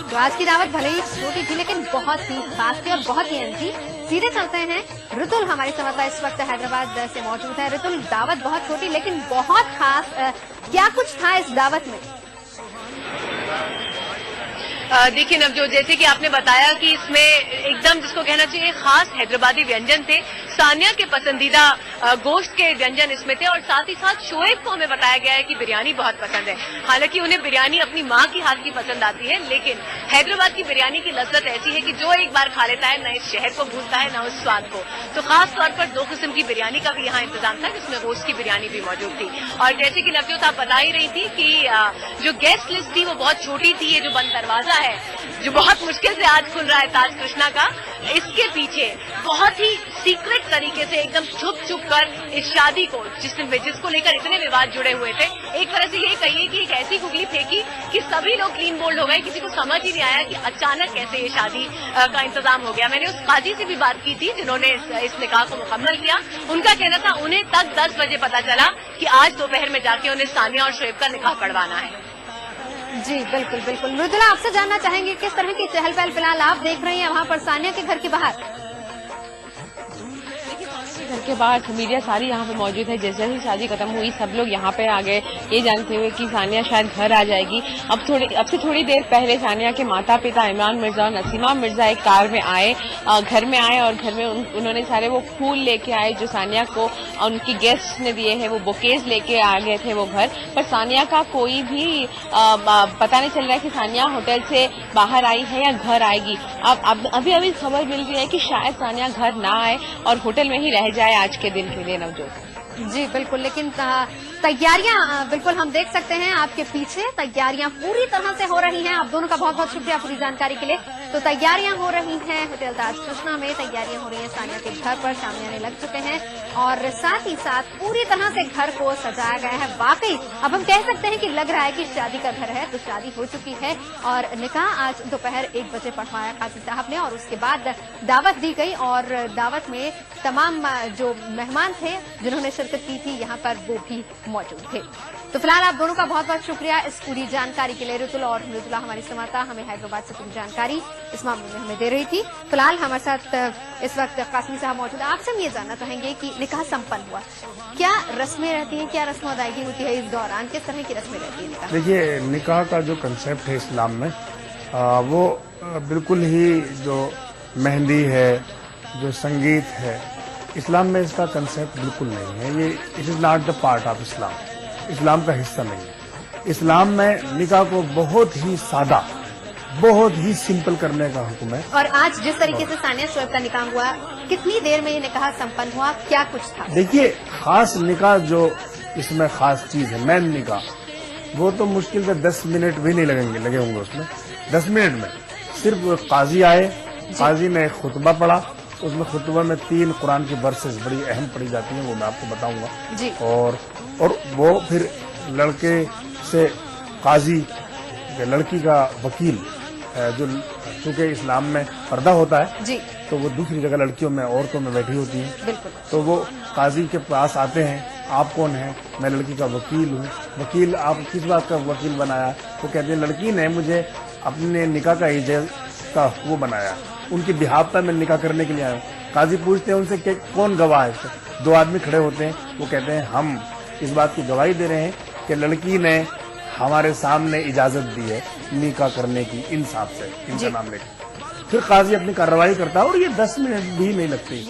तो आज की दावत भले ही छोटी थी लेकिन बहुत ही खास थी और बहुत ही अहम थी। सीधे चलते हैं, ऋतुल हमारी संवाददाता इस वक्त हैदराबाद से मौजूद है। ऋतुल, दावत बहुत छोटी लेकिन बहुत खास, क्या कुछ था इस दावत में? देखिए नवजोत, जैसे कि आपने बताया कि इसमें एकदम जिसको कहना चाहिए खास हैदराबादी व्यंजन थे। सानिया के पसंदीदा गोश्त के व्यंजन इसमें थे और साथ ही साथ शोएब को हमें बताया गया है कि बिरयानी बहुत पसंद है। हालांकि उन्हें बिरयानी अपनी माँ की हाथ की पसंद आती है, लेकिन हैदराबाद की बिरयानी की लज्जत ऐसी है कि जो एक बार खा लेता है न इस शहर को भूलता है न उस स्वाद को। तो खास तौर पर 2 किस्म की बिरयानी का भी यहाँ इंतजाम था, जिसमें गोश्त की बिरयानी भी मौजूद थी। और जैसे कि नवजोत आप बता ही रही थी कि जो गेस्ट लिस्ट थी वो बहुत छोटी थी। ये जो बंद दरवाजा है जो बहुत मुश्किल से आज खुल रहा है ताज कृष्णा का, इसके पीछे बहुत ही सीक्रेट तरीके से एकदम छुप कर इस शादी को जिसको लेकर इतने विवाद जुड़े हुए थे, एक तरह से ये कहिए कि एक ऐसी गुगली फेंकी कि सभी लोग क्लीन बोल्ड हो गए। किसी को समझ ही नहीं आया कि अचानक कैसे ये शादी का इंतजाम हो गया। मैंने उस काजी से भी बात की थी जिन्होंने इस निकाह को मुकम्मल किया। उनका कहना था उन्हें तक 10 बजे पता चला कि आज दोपहर में जाके उन्हें सानिया और शोएब का निकाह पढ़वाना है। जी बिल्कुल बिल्कुल। मृदुला, आपसे जानना चाहेंगे किस तरह की चहल पहल फिलहाल आप देख रही हैं वहां पर सानिया के घर के बाहर? घर के बाहर मीडिया सारी यहाँ पे मौजूद है। जैसे ही शादी खत्म हुई सब लोग यहाँ पे आ गए ये जानते हुए कि सानिया शायद घर आ जाएगी। अब से थोड़ी देर पहले सानिया के माता पिता इमरान मिर्जा और नसीमा मिर्जा एक कार में आए, घर में आए और घर में उन्होंने सारे वो फूल लेके आए जो सानिया को उनकी गेस्ट ने दिए हैं। वो बुकेज लेके आ गए थे वो घर पर। सानिया का कोई भी पता नहीं चल रहा है कि सानिया होटल से बाहर आई है या घर आएगी। अब अभी खबर मिल रही है कि शायद सानिया घर ना आए और होटल में ही रह जाए आज के दिन के लिए। नवजोत जी बिल्कुल, लेकिन तैयारियां बिल्कुल हम देख सकते हैं आपके पीछे तैयारियां पूरी तरह से हो रही हैं। आप दोनों का बहुत बहुत शुक्रिया पूरी जानकारी के लिए। तो तैयारियां हो रही हैं होटल ताज कृष्णा में, तैयारियां हो रही हैं सानिया के घर पर, शामियाने लग चुके हैं और साथ ही साथ पूरी तरह से घर को सजाया गया है। वाकई अब हम कह सकते हैं कि लग रहा है कि शादी का घर है। तो शादी हो चुकी है और निकाह आज दोपहर 1 बजे पढ़वाया काजी साहब ने और उसके बाद दावत दी गई और दावत में तमाम जो मेहमान थे जिन्होंने शिरकत की थी यहाँ पर वो भी मौजूद थे। तो फिलहाल आप दोनों का बहुत बहुत शुक्रिया इस पूरी जानकारी के लिए। ऋतुल और मृदुला हमारी संवाददाता हमें हैदराबाद से पूरी जानकारी इस मामले में हमें दे रही थी। फिलहाल हमारे साथ इस वक्त कासमी साहब मौजूद है। आपसे हम ये जानना चाहेंगे कि निकाह संपन्न हुआ, क्या रस्में रहती हैं, क्या रस्म अदायगी होती है इस दौरान, किस तरह की रस्में रहती है? देखिए, निकाह का जो कंसेप्ट है इस्लाम में वो बिल्कुल ही जो मेहंदी है, जो संगीत है, इस्लाम में इसका कंसेप्ट बिल्कुल नहीं है। ये it is not the part of Islam, इस्लाम का हिस्सा नहीं है। इस्लाम में निकाह को बहुत ही सादा, बहुत ही सिंपल करने का हुक्म है। और आज जिस तरीके से सानिया शोएब का निकाह हुआ, कितनी देर में ये निकाह संपन्न हुआ, क्या कुछ था? देखिए, खास निकाह जो इसमें खास चीज है, मेन निकाह, वो तो मुश्किल से 10 मिनट भी नहीं लगे होंगे उसमें। 10 मिनट में सिर्फ काजी आए, काजी ने एक खुतबा पढ़ा, उसमें खुतबा में 3 कुरान की वर्सेस बड़ी अहम पढ़ी जाती हैं, वो मैं आपको बताऊंगा जी। और वो फिर लड़के से काजी, लड़की का वकील, जो चूंकि इस्लाम में पर्दा होता है जी, तो वो दूसरी जगह लड़कियों में, औरतों में बैठी होती हैं। बिल्कुल। तो वो काजी के पास आते हैं, आप कौन हैं? मैं लड़की का वकील हूँ। वकील, आप किस बात का वकील बनाया? वो कहते हैं लड़की ने मुझे अपने निकाह का इजाजत का वो बनाया, उनकी बिहाफता में निकाह करने के लिए आया। काजी पूछते हैं उनसे कि कौन गवाह है? 2 आदमी खड़े होते हैं, वो कहते हैं हम इस बात की गवाही दे रहे हैं कि लड़की ने हमारे सामने इजाजत दी है निकाह करने की, इंसाफ से इनका नाम लेकर। फिर काजी अपनी कार्रवाई करता है और ये 10 मिनट भी नहीं लगती।